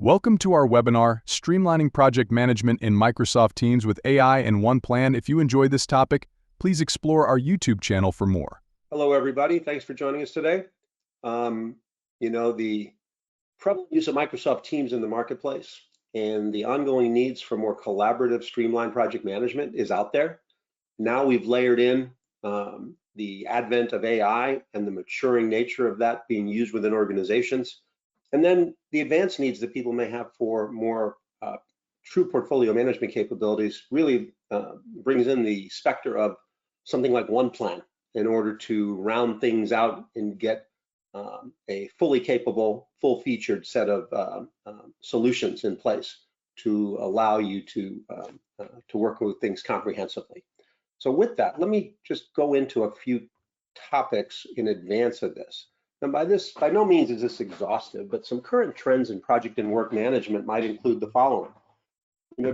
Welcome to our webinar, Streamlining Project Management in Microsoft Teams with AI and OnePlan. If you enjoyed this topic, please explore our YouTube channel for more. Hello, everybody. Thanks for joining us today. The prevalent use of Microsoft Teams in the marketplace and the ongoing needs for more collaborative, streamlined project management is out there. Now we've layered in the advent of AI and the maturing nature of that being used within organizations. And then the advanced needs that people may have for more true portfolio management capabilities really brings in the specter of something like OnePlan in order to round things out and get a fully capable, full-featured set of solutions in place to allow you to work with things comprehensively. So with that, let me just go into a few topics in advance of this. And by no means is this exhaustive, but some current trends in project and work management might include the following.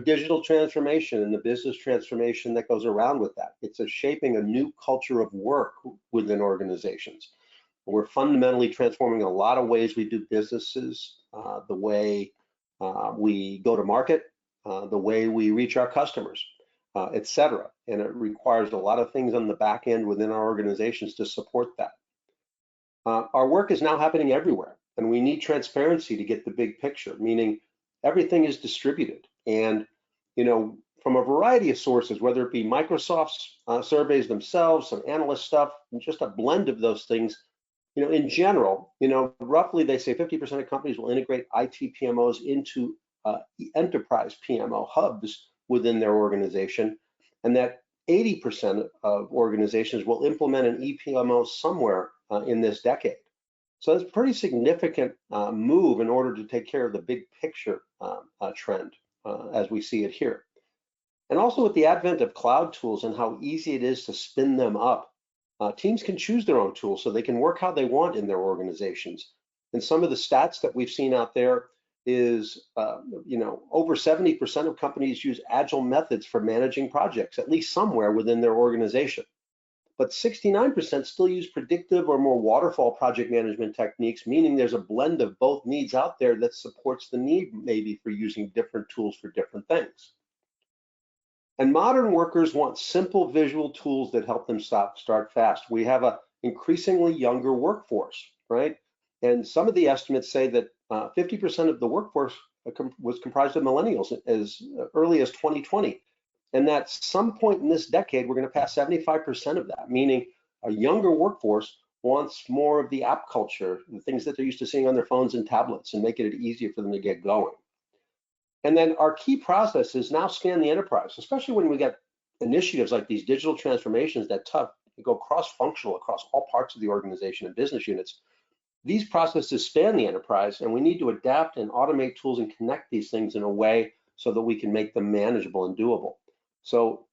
Digital transformation and the business transformation that goes around with that. It's shaping a new culture of work within organizations. We're fundamentally transforming a lot of ways we do businesses, the way we go to market, the way we reach our customers, et cetera. And it requires a lot of things on the back end within our organizations to support that. Our work is now happening everywhere, and we need transparency to get the big picture, meaning everything is distributed. And, from a variety of sources, whether it be Microsoft's surveys themselves, some analyst stuff, and just a blend of those things, in general, roughly they say 50% of companies will integrate IT PMOs into enterprise PMO hubs within their organization, and that 80% of organizations will implement an ePMO somewhere in this decade. So it's a pretty significant move in order to take care of the big picture trend as we see it here. And also with the advent of cloud tools and how easy it is to spin them up, teams can choose their own tools so they can work how they want in their organizations. And some of the stats that we've seen out there is, over 70% of companies use agile methods for managing projects, at least somewhere within their organization. But 69% still use predictive or more waterfall project management techniques, meaning there's a blend of both needs out there that supports the need maybe for using different tools for different things. And modern workers want simple visual tools that help them start fast. We have an increasingly younger workforce, right? And some of the estimates say that 50% of the workforce was comprised of millennials as early as 2020. And at some point in this decade, we're going to pass 75% of that, meaning a younger workforce wants more of the app culture, the things that they're used to seeing on their phones and tablets, and making it easier for them to get going. And then our key processes now span the enterprise, especially when we get initiatives like these digital transformations that go cross-functional across all parts of the organization and business units. These processes span the enterprise, and we need to adapt and automate tools and connect these things in a way so that we can make them manageable and doable. So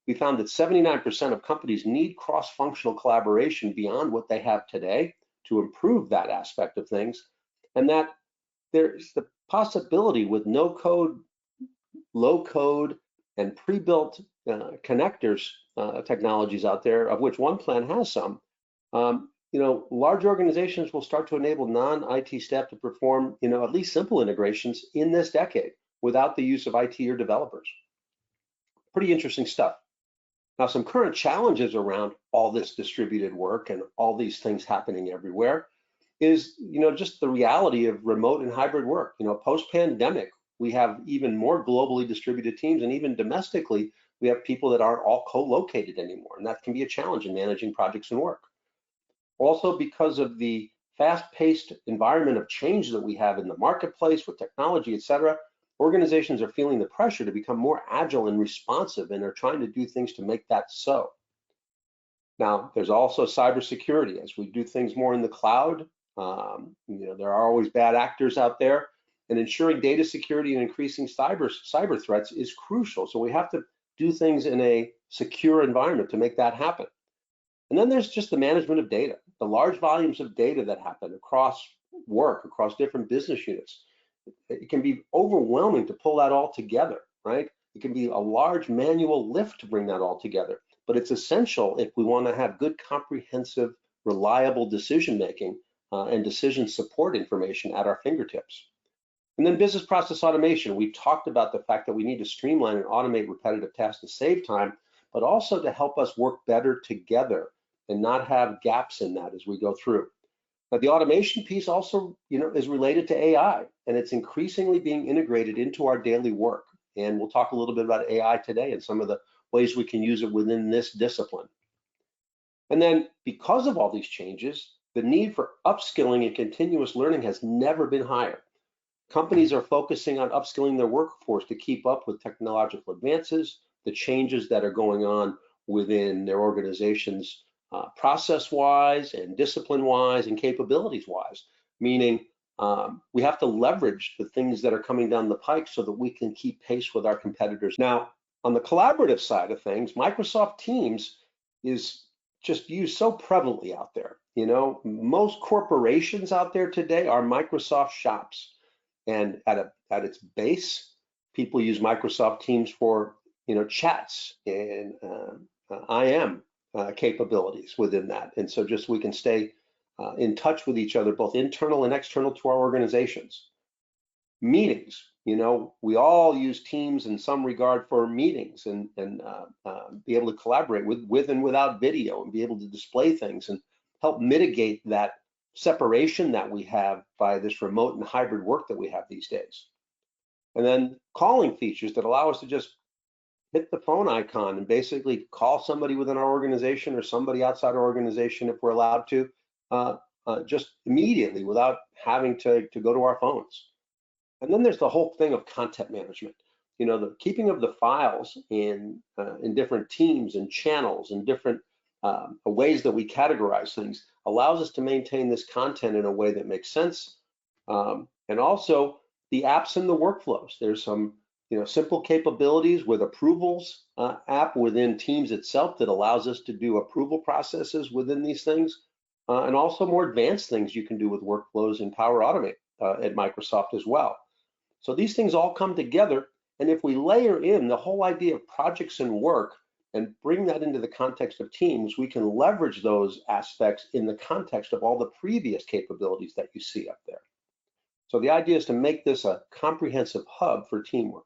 we found that 79% of companies need cross-functional collaboration beyond what they have today to improve that aspect of things, and that there's the possibility with no code, low code, and pre-built connectors technologies out there, of which OnePlan has some. Large organizations will start to enable non-IT staff to perform, at least simple integrations in this decade without the use of IT or developers. Pretty interesting stuff. Now, some current challenges around all this distributed work and all these things happening everywhere is, just the reality of remote and hybrid work. Post-pandemic, we have even more globally distributed teams, and even domestically, we have people that aren't all co-located anymore, and that can be a challenge in managing projects and work. Also, because of the fast-paced environment of change that we have in the marketplace with technology, et cetera, organizations are feeling the pressure to become more agile and responsive, and are trying to do things to make that so. Now, there's also cybersecurity. As we do things more in the cloud, there are always bad actors out there, and ensuring data security and increasing cyber threats is crucial. So we have to do things in a secure environment to make that happen. And then there's just the management of data, the large volumes of data that happen across work, across different business units. It can be overwhelming to pull that all together, right? It can be a large manual lift to bring that all together, but it's essential if we want to have good, comprehensive, reliable decision-making and decision support information at our fingertips. And then business process automation. We've talked about the fact that we need to streamline and automate repetitive tasks to save time, but also to help us work better together and not have gaps in that as we go through. But the automation piece also, is related to AI, and it's increasingly being integrated into our daily work. And we'll talk a little bit about AI today and some of the ways we can use it within this discipline. And then because of all these changes, the need for upskilling and continuous learning has never been higher. Companies are focusing on upskilling their workforce to keep up with technological advances, the changes that are going on within their organizations, process-wise and discipline-wise and capabilities-wise, meaning we have to leverage the things that are coming down the pike so that we can keep pace with our competitors. Now, on the collaborative side of things, Microsoft Teams is just used so prevalently out there. Most corporations out there today are Microsoft shops. And at its base, people use Microsoft Teams for chats and IM capabilities within that. And so just we can stay in touch with each other, both internal and external to our organizations. Meetings, we all use Teams in some regard for meetings and be able to collaborate with and without video and be able to display things and help mitigate that separation that we have by this remote and hybrid work that we have these days. And then calling features that allow us to just hit the phone icon and basically call somebody within our organization or somebody outside our organization if we're allowed to, just immediately without having to go to our phones. And then there's the whole thing of content management. The keeping of the files in different teams and channels and different ways that we categorize things allows us to maintain this content in a way that makes sense. And also the apps and the workflows. There's some simple capabilities with approvals app within Teams itself that allows us to do approval processes within these things, and also more advanced things you can do with workflows in Power Automate at Microsoft as well. So these things all come together, and if we layer in the whole idea of projects and work and bring that into the context of Teams, we can leverage those aspects in the context of all the previous capabilities that you see up there. So the idea is to make this a comprehensive hub for teamwork.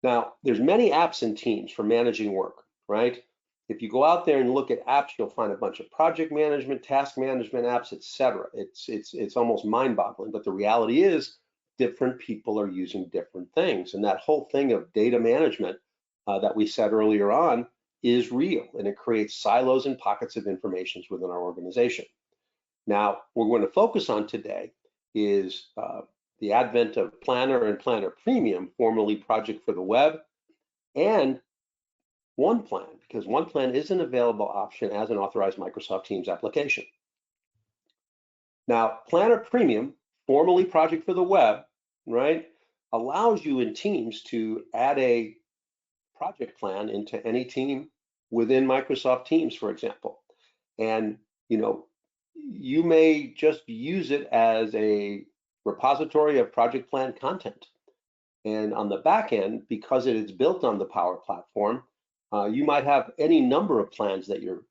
Now, there's many apps in Teams for managing work, right? If you go out there and look at apps, you'll find a bunch of project management, task management apps, etc. It's almost mind-boggling, but the reality is different people are using different things. And that whole thing of data management that we said earlier on is real, and it creates silos and pockets of information within our organization. Now, what we're going to focus on today is the advent of Planner and Planner Premium, formerly Project for the Web, and OnePlan, because OnePlan is an available option as an authorized Microsoft Teams application. Now, Planner Premium, formerly Project for the Web, right, allows you in Teams to add a project plan into any team within Microsoft Teams, for example. And, you may just use it as a repository of project plan content. And on the back end, because it is built on the Power Platform, you might have any number of plans that you're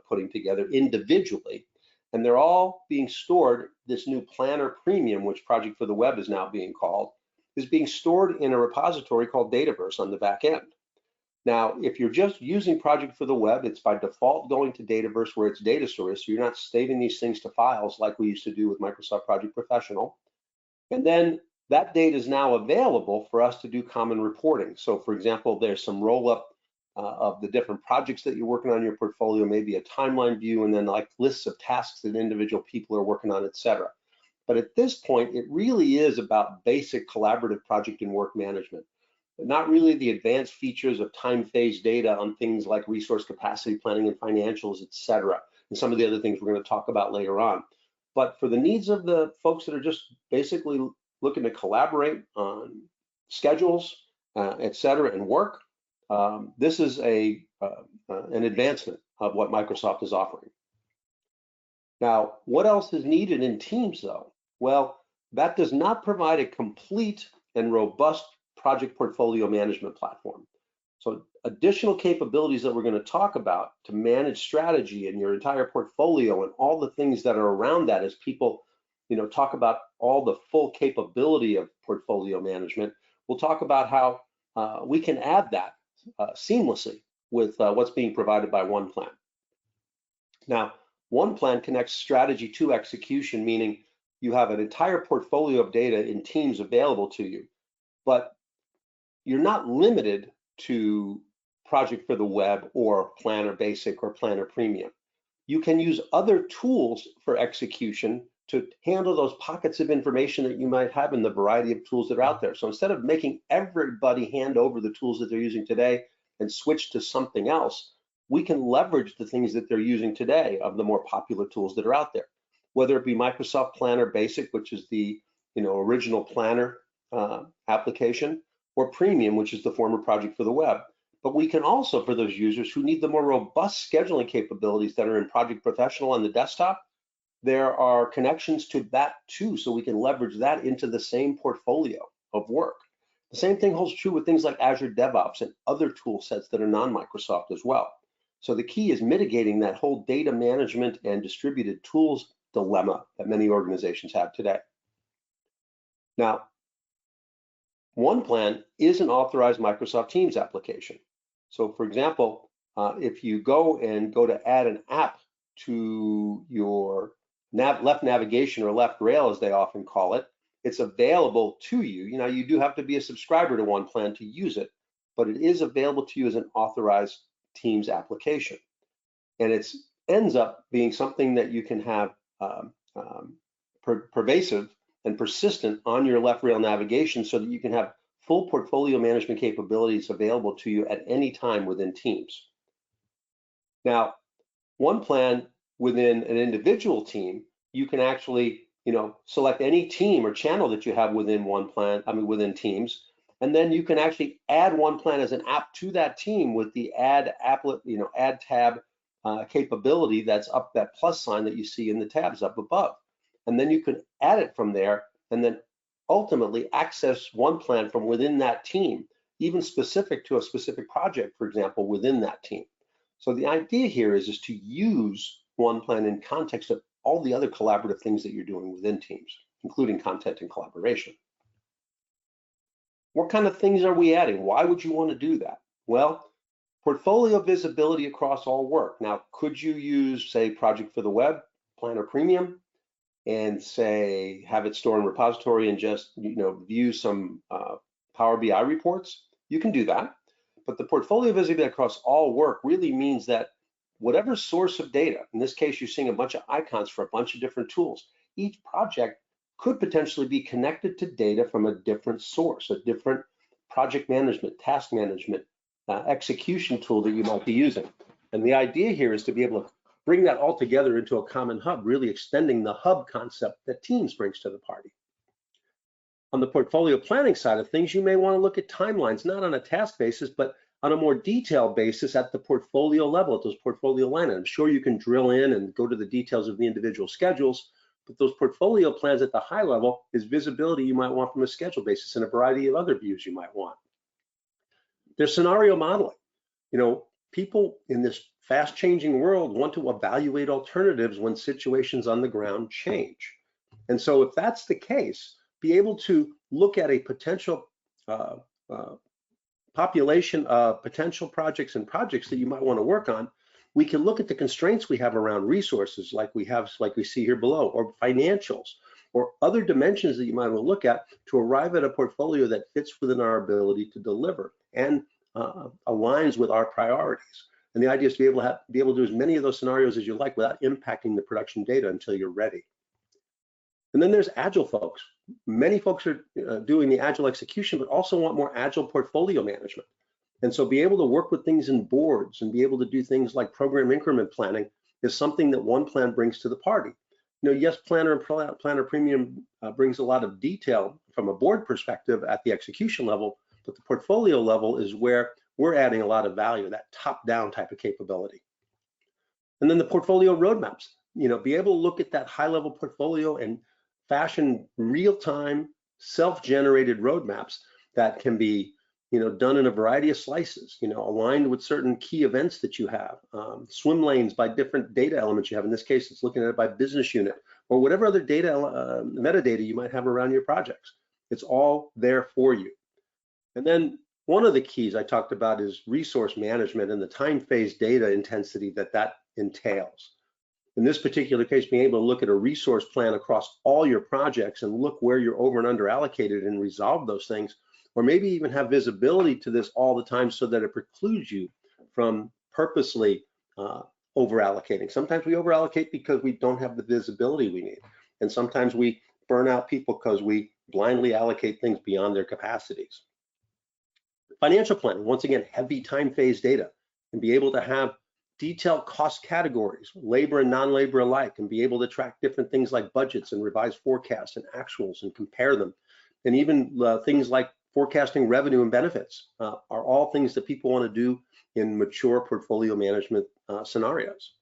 putting together individually, and they're all being stored. This new Planner Premium, which Project for the Web is now being called, is being stored in a repository called Dataverse on the back end. Now, if you're just using Project for the Web, it's by default going to Dataverse where it's data storage, so you're not saving these things to files like we used to do with Microsoft Project Professional. And then that data is now available for us to do common reporting. So for example, there's some roll-up of the different projects that you're working on in your portfolio, maybe a timeline view, and then like lists of tasks that individual people are working on, etc. But at this point, it really is about basic collaborative project and work management, but not really the advanced features of time phase data on things like resource capacity planning and financials, etc., and some of the other things we're going to talk about later on. But for the needs of the folks that are just basically looking to collaborate on schedules, etc., and work, this is an advancement of what Microsoft is offering. Now, what else is needed in Teams, though? Well, that does not provide a complete and robust project portfolio management platform. So additional capabilities that we're going to talk about to manage strategy in your entire portfolio and all the things that are around that as people talk about all the full capability of portfolio management, we'll talk about how we can add that seamlessly with what's being provided by OnePlan. Now, OnePlan connects strategy to execution, meaning you have an entire portfolio of data in teams available to you, but you're not limited to Project for the Web or Planner Basic or Planner Premium. You can use other tools for execution to handle those pockets of information that you might have in the variety of tools that are out there. So instead of making everybody hand over the tools that they're using today and switch to something else, we can leverage the things that they're using today of the more popular tools that are out there, whether it be Microsoft Planner Basic, which is the original Planner application, or Premium, which is the former Project for the Web. But we can also, for those users who need the more robust scheduling capabilities that are in Project Professional on the desktop, there are connections to that too, so we can leverage that into the same portfolio of work. The same thing holds true with things like Azure DevOps and other tool sets that are non-Microsoft as well. So the key is mitigating that whole data management and distributed tools dilemma that many organizations have today. Now, OnePlan is an authorized Microsoft Teams application. So for example, if you go to add an app to your left navigation or left rail, as they often call it, it's available to you. You do have to be a subscriber to OnePlan to use it, but it is available to you as an authorized Teams application. And it ends up being something that you can have pervasive and persistent on your left rail navigation so that you can have full portfolio management capabilities available to you at any time within Teams. Now, OnePlan within an individual team, you can actually, select any team or channel that you have within within Teams, and then you can actually add OnePlan as an app to that team with the add tab capability that's up, that plus sign that you see in the tabs up above. And then you can add it from there and then ultimately access OnePlan from within that team, even specific to a specific project, for example, within that team. So the idea here is to use OnePlan in context of all the other collaborative things that you're doing within Teams, including content and collaboration. What kind of things are we adding? Why would you want to do that? Well, portfolio visibility across all work. Now, could you use, say, Project for the Web, Planner Premium, and say have it store in repository and just view some Power BI reports? You can do that. But the portfolio visibility across all work really means that whatever source of data, in this case, you're seeing a bunch of icons for a bunch of different tools. Each project could potentially be connected to data from a different source, a different project management, task management, execution tool that you might be using. And the idea here is to be able to bring that all together into a common hub, really extending the hub concept that Teams brings to the party. On the portfolio planning side of things, you may want to look at timelines, not on a task basis, but on a more detailed basis at the portfolio level, at those portfolio line items. Sure, you can drill in and go to the details of the individual schedules, but those portfolio plans at the high level is visibility you might want from a schedule basis and a variety of other views you might want. There's scenario modeling. People in this fast changing world want to evaluate alternatives when situations on the ground change. And so if that's the case, be able to look at a potential population of potential projects and projects that you might want to work on. We can look at the constraints we have around resources like we see here below, or financials, or other dimensions that you might want to look at to arrive at a portfolio that fits within our ability to deliver and aligns with our priorities. And the idea is to be able to do as many of those scenarios as you like without impacting the production data until you're ready. And then there's agile folks. Many folks are doing the agile execution, but also want more agile portfolio management. And so be able to work with things in boards and be able to do things like program increment planning is something that OnePlan brings to the party. Yes, Planner and Planner Premium brings a lot of detail from a board perspective at the execution level, but the portfolio level is where we're adding a lot of value, that top-down type of capability. And then the portfolio roadmaps, be able to look at that high-level portfolio and fashion real-time, self-generated roadmaps that can be, done in a variety of slices, aligned with certain key events that you have, swim lanes by different data elements you have. In this case, it's looking at it by business unit, or whatever other data, metadata you might have around your projects. It's all there for you. And then one of the keys I talked about is resource management and the time phase data intensity that entails. In this particular case, being able to look at a resource plan across all your projects and look where you're over and under allocated and resolve those things, or maybe even have visibility to this all the time so that it precludes you from purposely over allocating. Sometimes we over allocate because we don't have the visibility we need. And sometimes we burn out people because we blindly allocate things beyond their capacities. Financial planning, once again, heavy time phase data, and be able to have detailed cost categories, labor and non-labor alike, and be able to track different things like budgets and revised forecasts and actuals and compare them. And even things like forecasting revenue and benefits are all things that people want to do in mature portfolio management scenarios.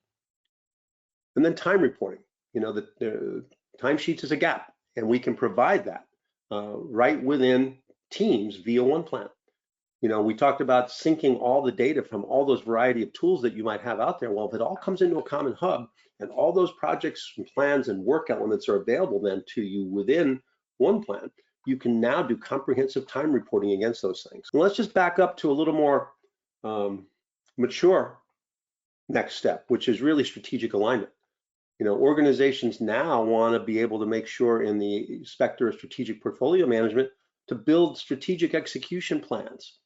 And then time reporting, the timesheets is a gap, and we can provide that right within teams via OnePlan. We talked about syncing all the data from all those variety of tools that you might have out there. Well, if it all comes into a common hub and all those projects and plans and work elements are available then to you within OnePlan, you can now do comprehensive time reporting against those things. And let's just back up to a little more mature next step, which is really strategic alignment. Organizations now want to be able to make sure in the specter of strategic portfolio management to build strategic execution plans.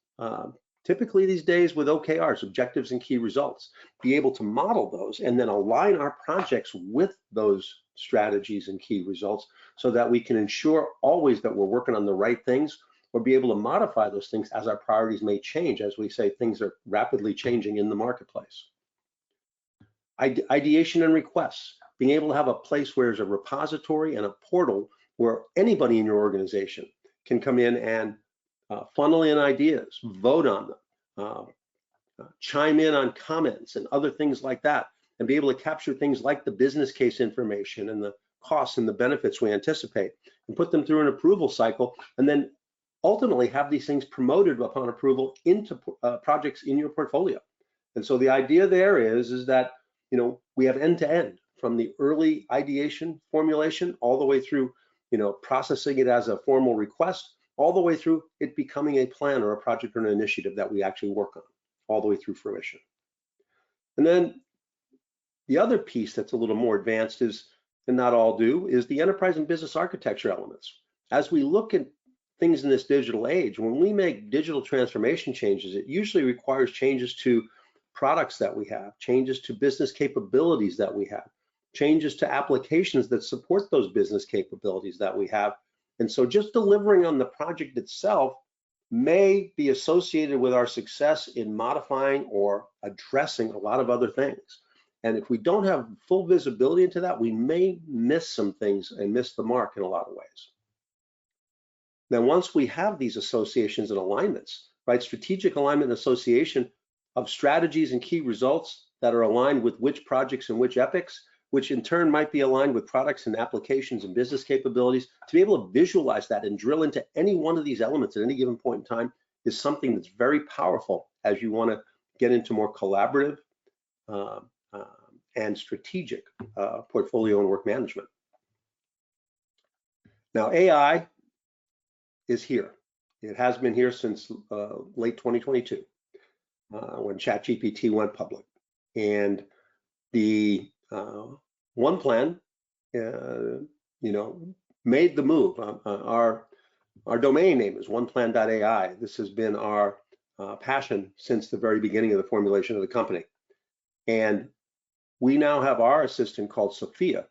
Typically these days with OKRs, objectives and key results, be able to model those and then align our projects with those strategies and key results so that we can ensure always that we're working on the right things, or be able to modify those things as our priorities may change. As we say, things are rapidly changing in the marketplace. Ideation and requests, being able to have a place where there's a repository and a portal where anybody in your organization can come in and funnel in ideas, vote on them, chime in on comments and other things like that, and be able to capture things like the business case information and the costs and the benefits we anticipate, and put them through an approval cycle, and then ultimately have these things promoted upon approval into projects in your portfolio. And so the idea there is that we have end-to-end from the early ideation formulation all the way through processing it as a formal request, all the way through it becoming a plan or a project or an initiative that we actually work on, all the way through fruition. And then the other piece that's a little more advanced is, and not all do, is the enterprise and business architecture elements. As we look at things in this digital age, when we make digital transformation changes, it usually requires changes to products that we have, changes to business capabilities that we have, changes to applications that support those business capabilities that we have. And so just delivering on the project itself may be associated with our success in modifying or addressing a lot of other things. And if we don't have full visibility into that, we may miss some things and miss the mark in a lot of ways. Then once we have these associations and alignments, right, strategic alignment and association of strategies and key results that are aligned with which projects and which epics, which in turn might be aligned with products and applications and business capabilities, to be able to visualize that and drill into any one of these elements at any given point in time is something that's very powerful as you want to get into more collaborative and strategic portfolio and work management. Now, AI is here. It has been here since late 2022 when ChatGPT went public. And the OnePlan, made the move. Our domain name is oneplan.ai. This has been our passion since the very beginning of the formulation of the company. And we now have our assistant called Sophia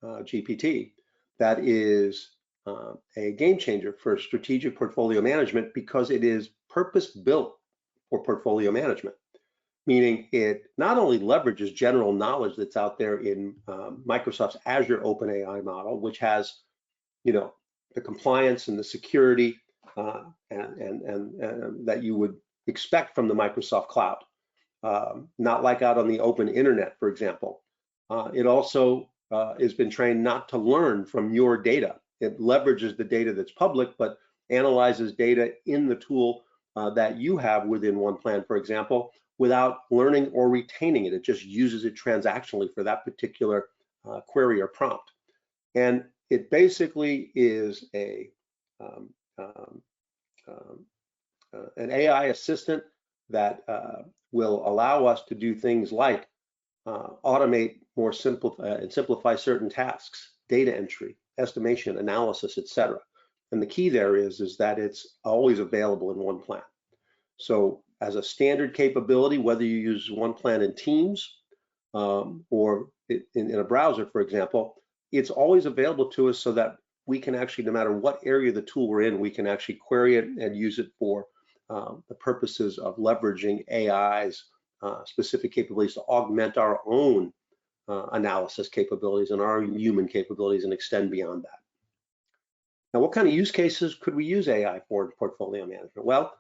GPT that is a game changer for strategic portfolio management because it is purpose-built for portfolio management. Meaning it not only leverages general knowledge that's out there in Microsoft's Azure OpenAI model, which has, the compliance and the security and that you would expect from the Microsoft cloud, not like out on the open internet, for example. It also has been trained not to learn from your data. It leverages the data that's public, but analyzes data in the tool that you have within OnePlan, for example, without learning or retaining it. It just uses it transactionally for that particular query or prompt. And it basically is an AI assistant that will allow us to do things like automate more and simplify certain tasks, data entry, estimation, analysis, etc. And the key there is that it's always available in OnePlan. So as a standard capability, whether you use OnePlan in Teams or in a browser, for example, it's always available to us so that we can actually, no matter what area of the tool we're in, we can actually query it and use it for the purposes of leveraging AI's specific capabilities to augment our own analysis capabilities and our human capabilities and extend beyond that. Now, what kind of use cases could we use AI for in portfolio management? Well,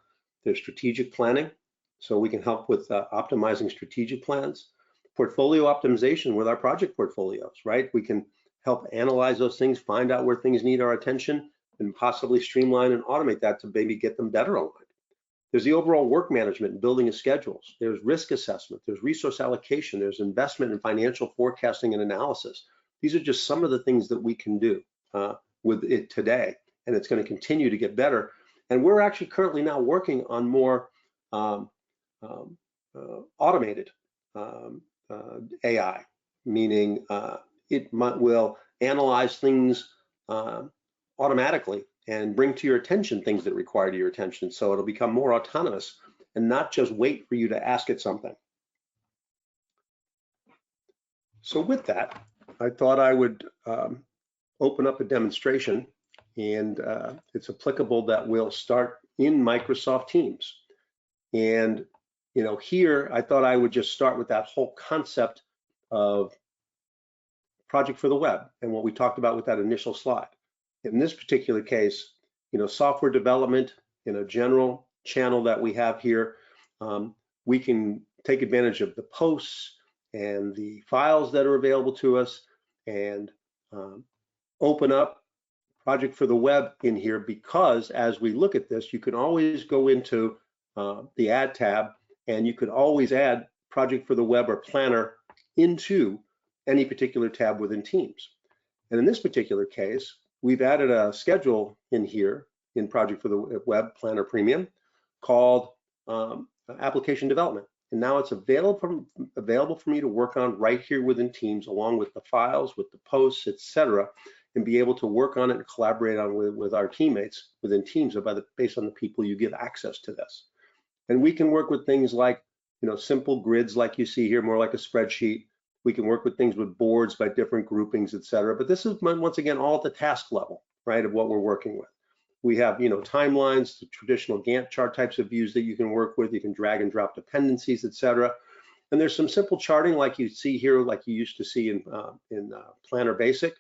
there's strategic planning, so we can help with optimizing strategic plans. Portfolio optimization with our project portfolios, right? We can help analyze those things, find out where things need our attention, and possibly streamline and automate that to maybe get them better aligned. There's the overall work management and building of schedules. There's risk assessment, there's resource allocation, there's investment and financial forecasting and analysis. These are just some of the things that we can do with it today, and it's going to continue to get better. And we're actually currently now working on more automated AI, meaning it will analyze things automatically and bring to your attention things that require your attention. So it'll become more autonomous and not just wait for you to ask it something. So with that, I thought I would open up a demonstration, and it's applicable that we'll start in Microsoft Teams. And here I thought I would just start with that whole concept of project for the web and what we talked about with that initial slide. In this particular case, software development in a general channel that we have here, we can take advantage of the posts and the files that are available to us and open up project for the web in here, because as we look at this, you can always go into the add tab and you could always add project for the web or planner into any particular tab within Teams. And in this particular case, we've added a schedule in here in project for the web planner premium called application development. And now it's available for me to work on right here within Teams, along with the files, with the posts, etc., and be able to work on it and collaborate on with our teammates within Teams based on the people you give access to this. And we can work with things like, simple grids like you see here, more like a spreadsheet. We can work with things with boards by different groupings, etc. But this is, once again, all at the task level, right, of what we're working with. We have, timelines, the traditional Gantt chart types of views that you can work with. You can drag and drop dependencies, etc. And there's some simple charting like you see here, like you used to see in Planner Basic.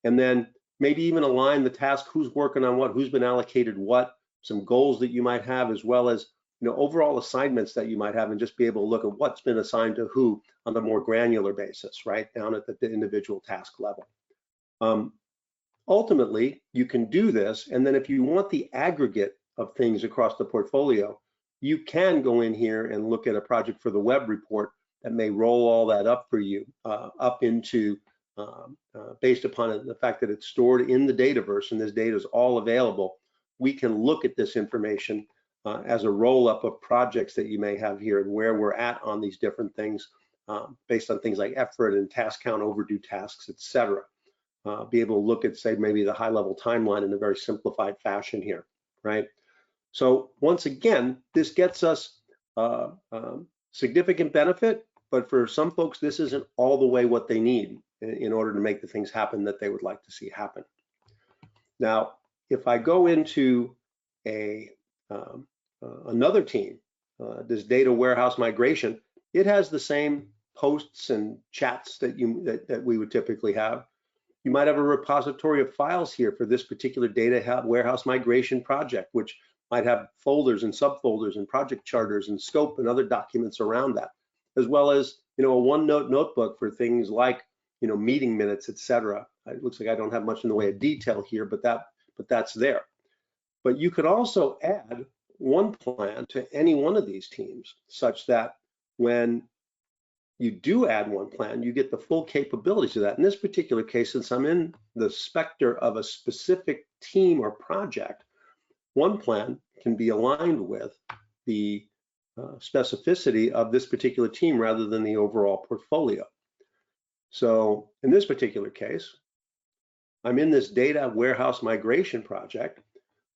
And then maybe even align the task, who's working on what, who's been allocated what, some goals that you might have, as well as overall assignments that you might have, and just be able to look at what's been assigned to who on a more granular basis, right, down at the individual task level. Ultimately, you can do this, and then if you want the aggregate of things across the portfolio, you can go in here and look at a project for the web report that may roll all that up for you, up into, based upon the fact that it's stored in the Dataverse and this data is all available. We can look at this information as a roll-up of projects that you may have here and where we're at on these different things, based on things like effort and task count, overdue tasks, etc. Be able to look at, say, maybe the high-level timeline in a very simplified fashion here, right? So once again, this gets us significant benefit, but for some folks, this isn't all the way what they need in order to make the things happen that they would like to see happen. Now, if I go into another team, this data warehouse migration, it has the same posts and chats that we would typically have. You might have a repository of files here for this particular data warehouse migration project, which might have folders and subfolders and project charters and scope and other documents around that, as well as a OneNote notebook for things like meeting minutes, etc. It looks like I don't have much in the way of detail here, but that's there. But you could also add OnePlan to any one of these teams, such that when you do add OnePlan, you get the full capabilities of that. In this particular case, since I'm in the specter of a specific team or project, OnePlan can be aligned with the specificity of this particular team rather than the overall portfolio. So in this particular case, I'm in this data warehouse migration project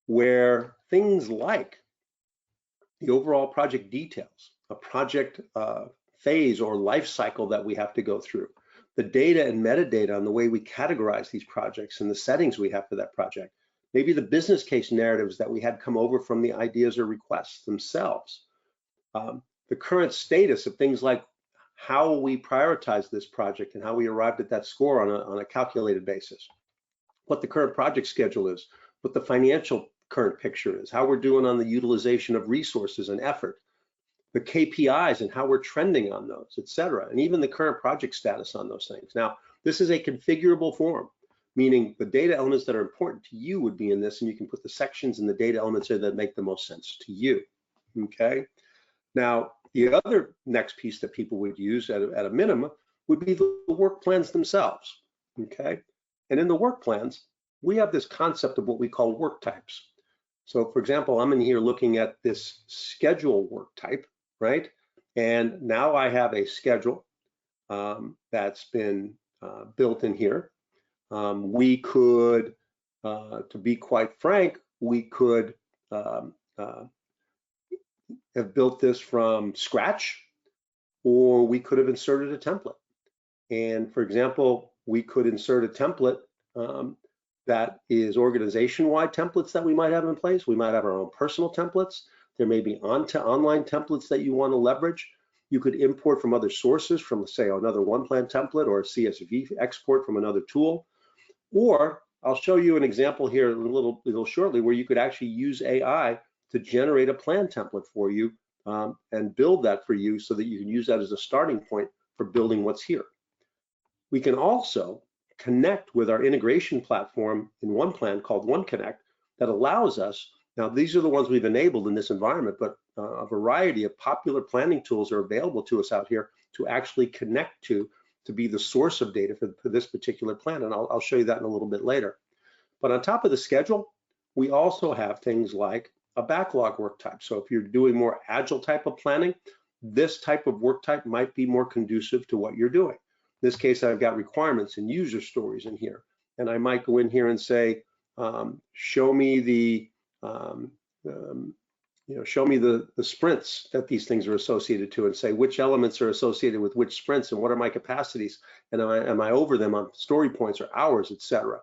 where things like the overall project details, a project phase or life cycle that we have to go through, the data and metadata on the way we categorize these projects and the settings we have for that project, maybe the business case narratives that we had come over from the ideas or requests themselves, the current status of things like how we prioritize this project and how we arrived at that score on a calculated basis, what the current project schedule is, what the financial current picture is, how we're doing on the utilization of resources and effort, the KPIs and how we're trending on those, et cetera, and even the current project status on those things. Now, this is a configurable form, meaning the data elements that are important to you would be in this, and you can put the sections and the data elements there that make the most sense to you, okay? Now, the other next piece that people would use at a minimum would be the work plans themselves, okay? And in the work plans, we have this concept of what we call work types. So for example, I'm in here looking at this schedule work type, right? And now I have a schedule that's been built in here. We could, to be quite frank, we could have built this from scratch, or we could have inserted a template. And for example, we could insert a template that is organization-wide templates that we might have in place. We might have our own personal templates. There may be online templates that you want to leverage. You could import from other sources, from say another OnePlan template or a CSV export from another tool. Or I'll show you an example here a little shortly where you could actually use AI to generate a plan template for you and build that for you so that you can use that as a starting point for building what's here. We can also connect with our integration platform in OnePlan called OneConnect that allows us, now these are the ones we've enabled in this environment, but a variety of popular planning tools are available to us out here to actually connect to be the source of data for this particular plan, and I'll show you that in a little bit later. But on top of the schedule, we also have things like a backlog work type. So if you're doing more agile type of planning, this type of work type might be more conducive to what you're doing. In this case, I've got requirements and user stories in here, and I might go in here and say, show me the show me the sprints that these things are associated to, and say which elements are associated with which sprints and what are my capacities, and am I over them on story points or hours, etc.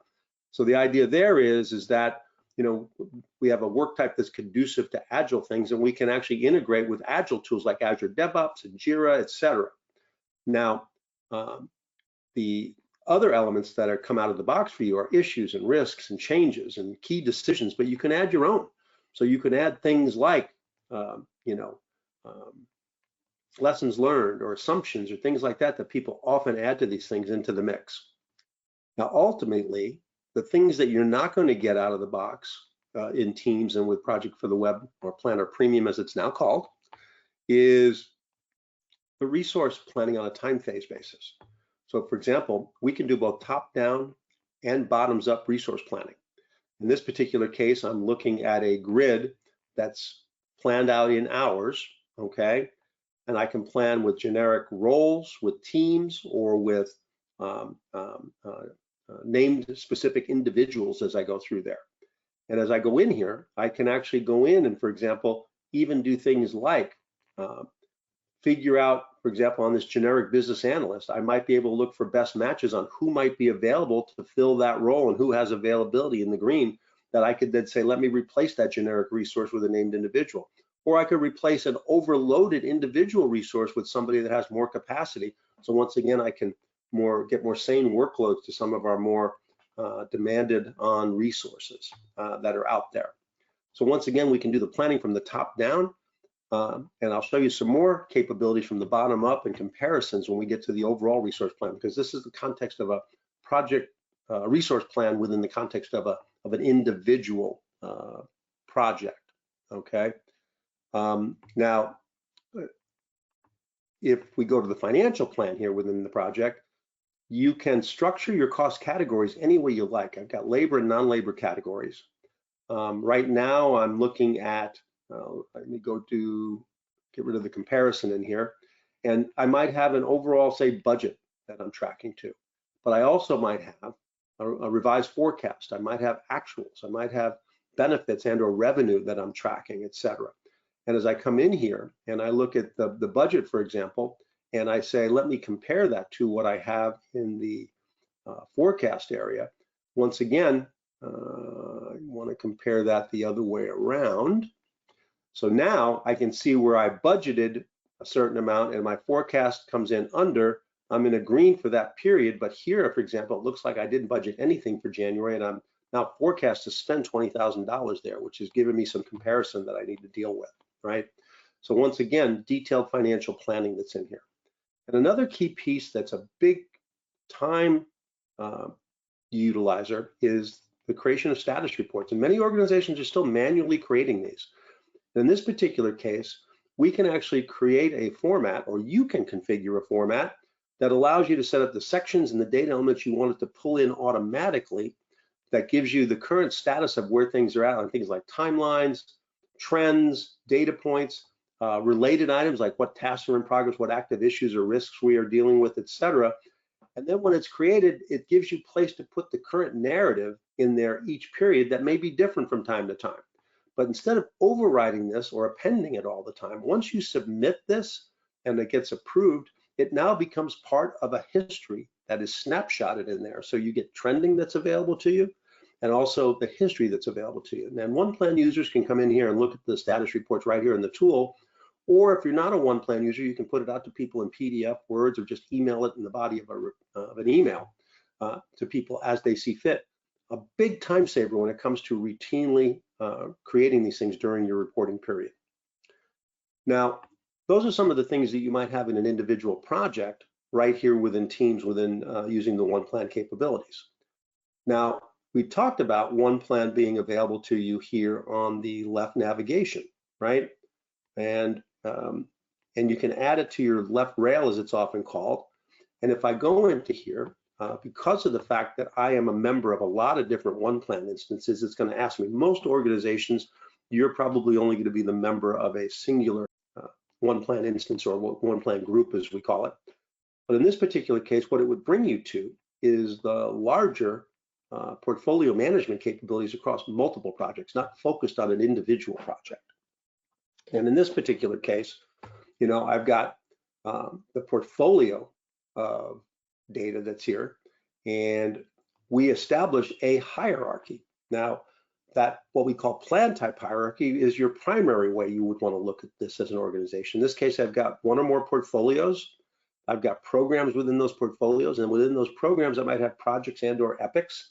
So the idea there is that we have a work type that's conducive to agile things, and we can actually integrate with agile tools like Azure DevOps and Jira, etc. Now, the other elements that are come out of the box for you are issues and risks and changes and key decisions, but you can add your own. So you can add things like, lessons learned or assumptions or things like that people often add to these things into the mix. Now, ultimately, the things that you're not going to get out of the box in Teams and with Project for the Web or Planner Premium, as it's now called, is the resource planning on a time phase basis. So for example, we can do both top-down and bottoms-up resource planning. In this particular case, I'm looking at a grid that's planned out in hours, okay? And I can plan with generic roles, with teams, or with named specific individuals as I go through there. And as I go in here, I can actually go in and, for example, even do things like figure out, for example, on this generic business analyst, I might be able to look for best matches on who might be available to fill that role and who has availability in the green, that I could then say, let me replace that generic resource with a named individual. Or I could replace an overloaded individual resource with somebody that has more capacity. So once again, I can get more sane workloads to some of our more demanded on resources that are out there. So once again, we can do the planning from the top down, and I'll show you some more capabilities from the bottom up and comparisons when we get to the overall resource plan, because this is the context of a project resource plan within the context of an individual project, okay? Now, if we go to the financial plan here within the project, you can structure your cost categories any way you like. I've got labor and non-labor categories. Right now, I'm looking at, let me go to, get rid of the comparison in here. And I might have an overall, say, budget that I'm tracking to. But I also might have a revised forecast. I might have actuals. I might have benefits and or revenue that I'm tracking, et cetera. And as I come in here and I look at the budget, for example, and I say, let me compare that to what I have in the forecast area. Once again, I want to compare that the other way around. So now I can see where I budgeted a certain amount and my forecast comes in under. I'm in a green for that period, but here, for example, it looks like I didn't budget anything for January and I'm now forecast to spend $20,000 there, which is giving me some comparison that I need to deal with, right? So once again, detailed financial planning that's in here. And another key piece that's a big time utilizer is the creation of status reports. And many organizations are still manually creating these. In this particular case, we can actually create a format, or you can configure a format that allows you to set up the sections and the data elements you want it to pull in automatically, that gives you the current status of where things are at on things like timelines, trends, data points, related items like what tasks are in progress, what active issues or risks we are dealing with, et cetera. And then when it's created, it gives you place to put the current narrative in there each period that may be different from time to time. But instead of overriding this or appending it all the time, once you submit this and it gets approved, it now becomes part of a history that is snapshotted in there. So you get trending that's available to you and also the history that's available to you. And then OnePlan users can come in here and look at the status reports right here in the tool. Or if you're not a OnePlan user, you can put it out to people in PDF, Words, or just email it in the body of an email to people as they see fit. A big time saver when it comes to routinely creating these things during your reporting period. Now, those are some of the things that you might have in an individual project right here within Teams, within using the OnePlan capabilities. Now, we talked about OnePlan being available to you here on the left navigation, right? And you can add it to your left rail, as it's often called. And if I go into here, because of the fact that I am a member of a lot of different OnePlan instances, it's going to ask me. Most organizations, you're probably only going to be the member of a singular OnePlan instance, or OnePlan group, as we call it. But in this particular case, what it would bring you to is the larger portfolio management capabilities across multiple projects, not focused on an individual project. And in this particular case, you know, I've got the portfolio of data that's here, and we establish a hierarchy. Now, that what we call plan type hierarchy is your primary way you would want to look at this as an organization. In this case, I've got one or more portfolios. I've got programs within those portfolios, and within those programs, I might have projects and or epics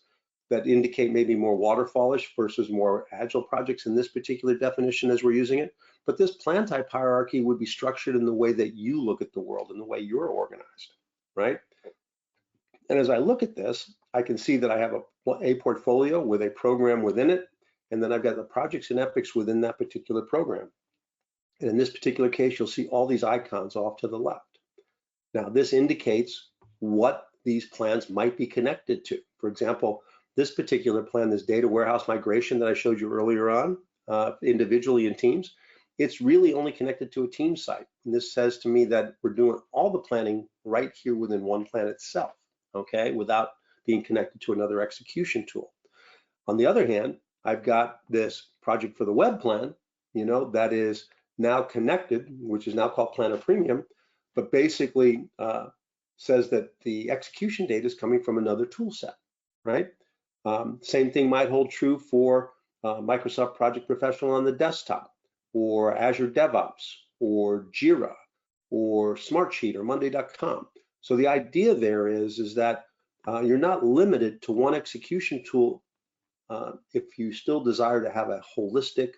that indicate maybe more waterfallish versus more agile projects in this particular definition as we're using it. But this plan type hierarchy would be structured in the way that you look at the world and the way you're organized, right? And as I look at this, I can see that I have a portfolio with a program within it, and then I've got the projects and epics within that particular program. And in this particular case, you'll see all these icons off to the left. Now, this indicates what these plans might be connected to. For example, this particular plan, this data warehouse migration that I showed you earlier on, individually in Teams, it's really only connected to a team site. And this says to me that we're doing all the planning right here within OnePlan itself, okay, without being connected to another execution tool. On the other hand, I've got this project for the web plan, you know, that is now connected, which is now called Planner Premium, but basically says that the execution data is coming from another tool set, right? Same thing might hold true for Microsoft Project Professional on the desktop, or Azure DevOps, or Jira, or Smartsheet, or Monday.com. So the idea there is that you're not limited to one execution tool if you still desire to have a holistic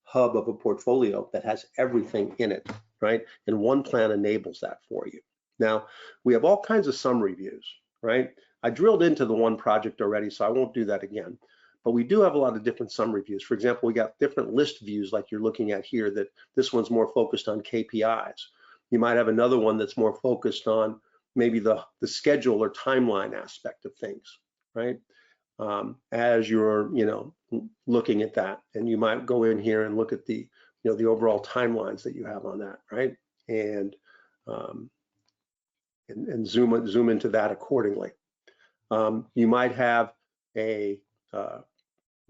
hub of a portfolio that has everything in it, right? And OnePlan enables that for you. Now, we have all kinds of summary views, right? I drilled into the one project already, so I won't do that again. But we do have a lot of different summary views. For example, we got different list views like you're looking at here, that this one's more focused on KPIs. You might have another one that's more focused on maybe the schedule or timeline aspect of things, right? As you're, looking at that, and you might go in here and look at the, the overall timelines that you have on that, right? And zoom into that accordingly. You might have a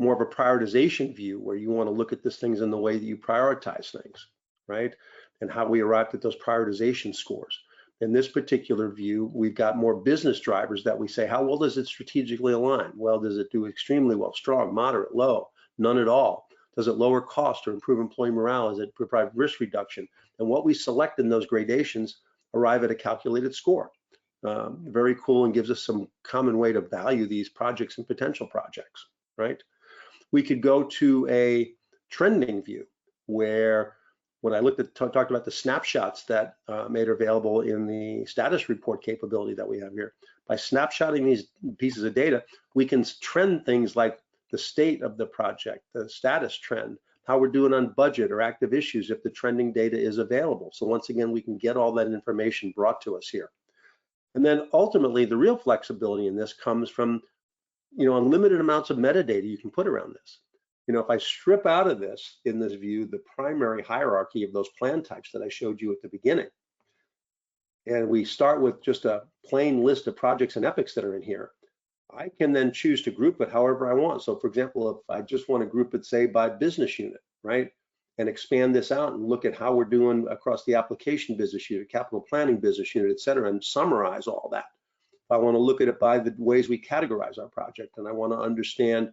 more of a prioritization view where you want to look at these things in the way that you prioritize things, right? And how we arrived at those prioritization scores. In this particular view, we've got more business drivers that we say, how well does it strategically align? Well, does it do extremely well, strong, moderate, low, none at all? Does it lower cost or improve employee morale? Does it provide risk reduction? And what we select in those gradations arrive at a calculated score. Very cool, and gives us some common way to value these projects and potential projects, right? We could go to a trending view where when I talked about the snapshots that made available in the status report capability that we have here, by snapshotting these pieces of data, we can trend things like the state of the project, the status trend, how we're doing on budget or active issues if the trending data is available. So once again, we can get all that information brought to us here. And then ultimately, the real flexibility in this comes from, unlimited amounts of metadata you can put around this. If I strip out of this, in this view, the primary hierarchy of those plan types that I showed you at the beginning, and we start with just a plain list of projects and epics that are in here, I can then choose to group it however I want. So for example, if I just want to group it, say, by business unit, right? And expand this out and look at how we're doing across the application business unit, capital planning business unit, et cetera, and summarize all that. If I want to look at it by the ways we categorize our project, and I want to understand,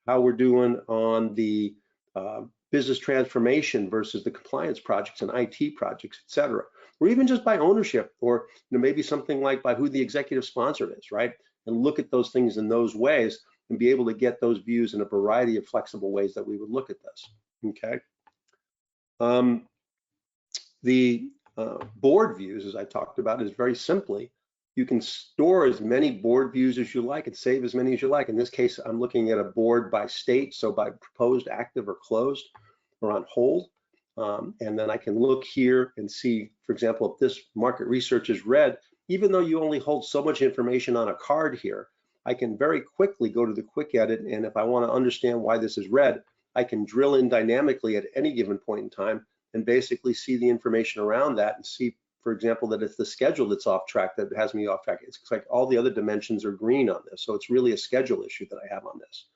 how we're doing on the business transformation versus the compliance projects and IT projects, et cetera, or even just by ownership, or maybe something like by who the executive sponsor is, right? And look at those things in those ways and be able to get those views in a variety of flexible ways that we would look at this, okay? The board views, as I talked about, is very simply, you can store as many board views as you like and save as many as you like. In this case, I'm looking at a board by state, so by proposed, active, or closed, or on hold. And then I can look here and see, for example, if this market research is red, even though you only hold so much information on a card here, I can very quickly go to the quick edit, and if I want to understand why this is red, I can drill in dynamically at any given point in time and basically see the information around that and see, for example, that it's the schedule that's off track that has me off track. It's like all the other dimensions are green on this, so it's really a schedule issue that I have on this.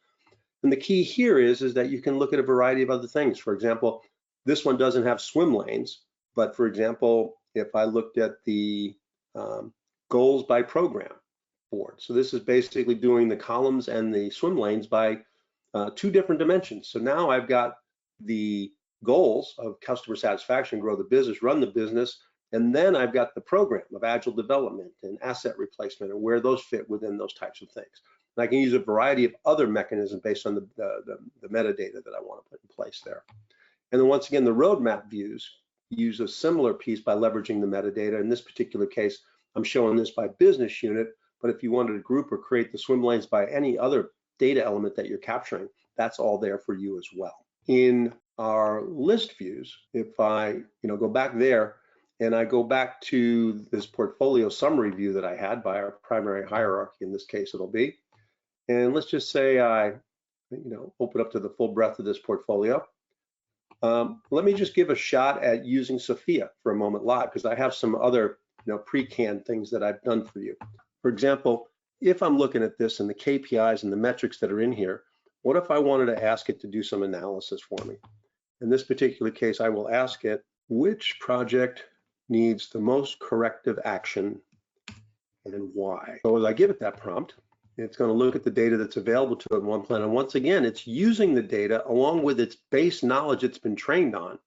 And the key here is that you can look at a variety of other things. For example, this one doesn't have swim lanes, but for example, if I looked at the goals by program board, so this is basically doing the columns and the swim lanes by two different dimensions. So now I've got the goals of customer satisfaction, grow the business, run the business, and then I've got the program of agile development and asset replacement and where those fit within those types of things. And I can use a variety of other mechanisms based on the metadata that I want to put in place there. And then once again, the roadmap views use a similar piece by leveraging the metadata. In this particular case, I'm showing this by business unit, but if you wanted to group or create the swim lanes by any other data element that you're capturing, that's all there for you as well. In our list views, if I go back there and I go back to this portfolio summary view that I had by our primary hierarchy, in this case it'll be, and let's just say I open up to the full breadth of this portfolio. Let me just give a shot at using Sophia for a moment live, because I have some other pre-canned things that I've done for you. For example, if I'm looking at this and the KPIs and the metrics that are in here, what if I wanted to ask it to do some analysis for me? In this particular case, I will ask it, which project needs the most corrective action and why? So as I give it that prompt, it's going to look at the data that's available to it in OnePlan. And once again, it's using the data along with its base knowledge it's been trained on,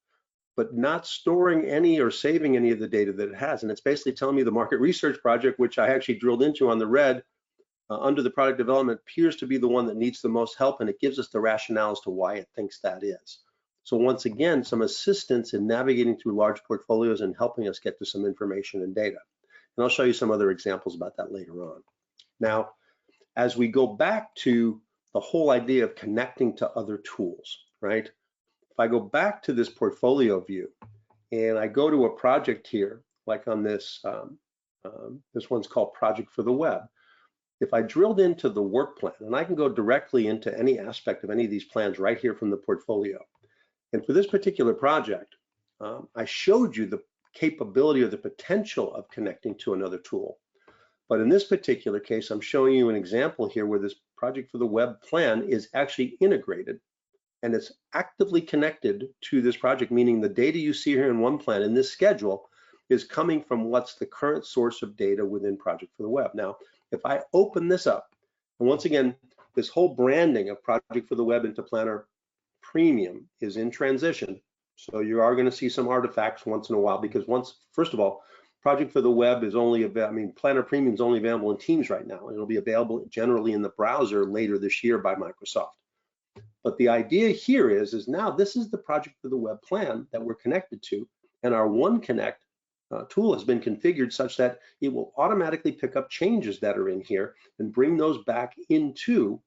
but not storing any or saving any of the data that it has. And it's basically telling me the market research project, which I actually drilled into on the red, under the product development, appears to be the one that needs the most help, and it gives us the rationale as to why it thinks that is. So once again, some assistance in navigating through large portfolios and helping us get to some information and data. And I'll show you some other examples about that later on. Now, as we go back to the whole idea of connecting to other tools, right? If I go back to this portfolio view and I go to a project here, like on this, this one's called Project for the Web. If I drilled into the work plan, and I can go directly into any aspect of any of these plans right here from the portfolio. And for this particular project, I showed you the capability or the potential of connecting to another tool. But in this particular case, I'm showing you an example here where this Project for the Web plan is actually integrated and it's actively connected to this project, meaning the data you see here in OnePlan in this schedule is coming from what's the current source of data within Project for the Web. Now, if I open this up, and once again, this whole branding of Project for the Web into Planner Premium is in transition. So you are going to see some artifacts once in a while because first of all, Project for the Web is only available, Planner Premium is only available in Teams right now, and it'll be available generally in the browser later this year by Microsoft. But the idea here is now this is the Project for the Web plan that we're connected to, and our OneConnect tool has been configured such that it will automatically pick up changes that are in here and bring those back into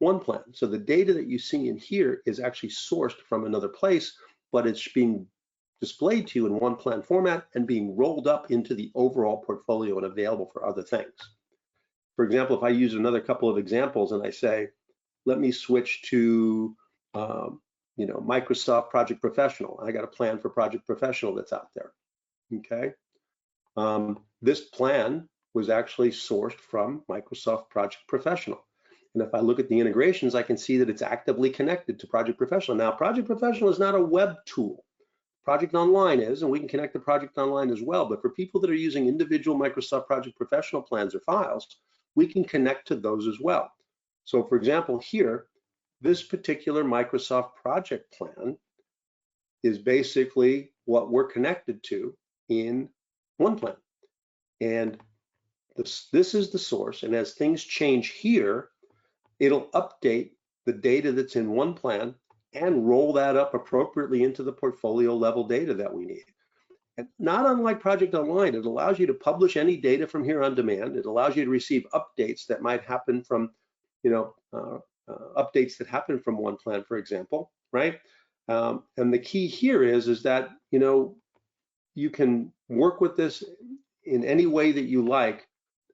OnePlan. So the data that you see in here is actually sourced from another place, but it's being displayed to you in OnePlan format and being rolled up into the overall portfolio and available for other things. For example, if I use another couple of examples and I say, let me switch to Microsoft Project Professional. I got a plan for Project Professional that's out there. Okay, this plan was actually sourced from Microsoft Project Professional. And if I look at the integrations, I can see that it's actively connected to Project Professional. Now, Project Professional is not a web tool. Project Online is, and we can connect to Project Online as well. But for people that are using individual Microsoft Project Professional plans or files, we can connect to those as well. So for example, here, this particular Microsoft project plan is basically what we're connected to in OnePlan. And this is the source. And as things change here, it'll update the data that's in OnePlan and roll that up appropriately into the portfolio level data that we need. And not unlike Project Online, it allows you to publish any data from here on demand. It allows you to receive updates that might happen from, updates that happen from OnePlan, for example, right? And the key here is that, you can work with this in any way that you like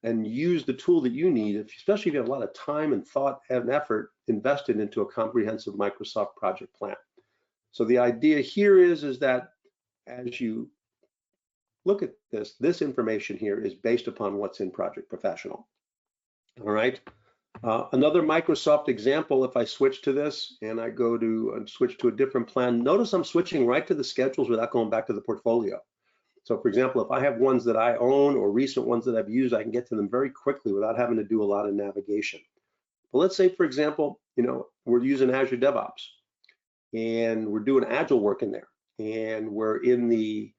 and use the tool that you need, especially if you have a lot of time and thought and effort invested into a comprehensive Microsoft project plan. So the idea here is that as you look at this information here is based upon what's in Project Professional. All right. Another Microsoft example, if I switch to this and I go to switch to a different plan, notice I'm switching right to the schedules without going back to the portfolio. So for example, if I have ones that I own or recent ones that I've used, I can get to them very quickly without having to do a lot of navigation. But let's say, for example, we're using Azure DevOps and we're doing Agile work in there, and we're in the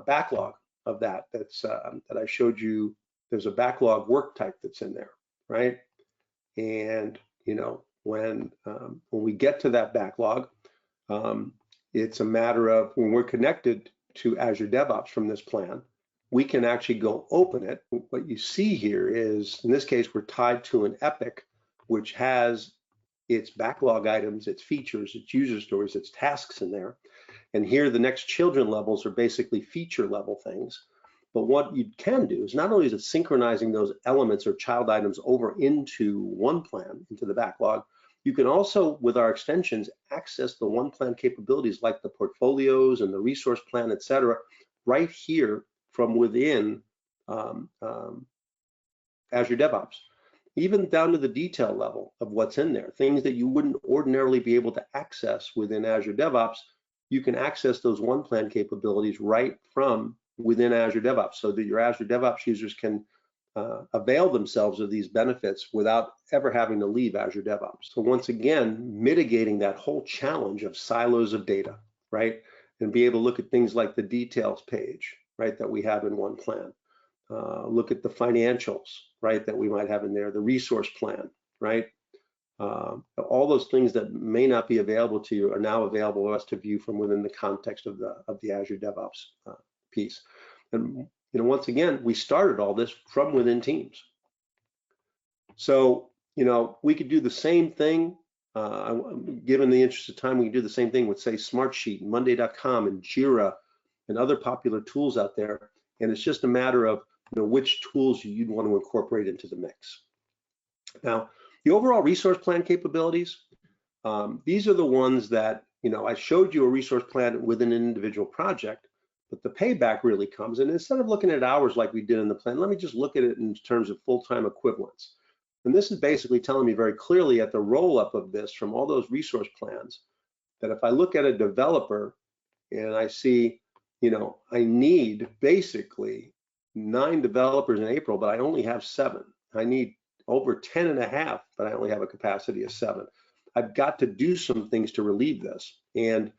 backlog of that I showed you. There's a backlog work type that's in there, right? And when we get to that backlog, it's a matter of when we're connected to Azure DevOps from this plan, we can actually go open it. What you see here is, in this case, we're tied to an Epic, which has its backlog items, its features, its user stories, its tasks in there. And here the next children levels are basically feature level things. But what you can do is not only is it synchronizing those elements or child items over into OnePlan, into the backlog, you can also, with our extensions, access the OnePlan capabilities like the portfolios and the resource plan, et cetera, right here from within Azure DevOps, even down to the detail level of what's in there, things that you wouldn't ordinarily be able to access within Azure DevOps. You can access those OnePlan capabilities right from within Azure DevOps so that your Azure DevOps users can avail themselves of these benefits without ever having to leave Azure DevOps. So once again, mitigating that whole challenge of silos of data, right? And be able to look at things like the details page, right, that we have in OnePlan. Look at the financials, right, that we might have in there, the resource plan, right? All those things that may not be available to you are now available to us to view from within the context of the Azure DevOps piece. And once again, we started all this from within Teams. So we could do the same thing. Given the interest of time, we can do the same thing with, say, Smartsheet, Monday.com, and Jira, and other popular tools out there. And it's just a matter of which tools you'd want to incorporate into the mix. Now, the overall resource plan capabilities, these are the ones that, I showed you a resource plan within an individual project, but the payback really comes, and instead of looking at hours like we did in the plan, let me just look at it in terms of full-time equivalents. And this is basically telling me very clearly at the roll-up of this from all those resource plans, that if I look at a developer and I see, I need basically 9 developers in April, but I only have 7. I need over 10 and a half, but I only have a capacity of 7. I've got to do some things to relieve this. And,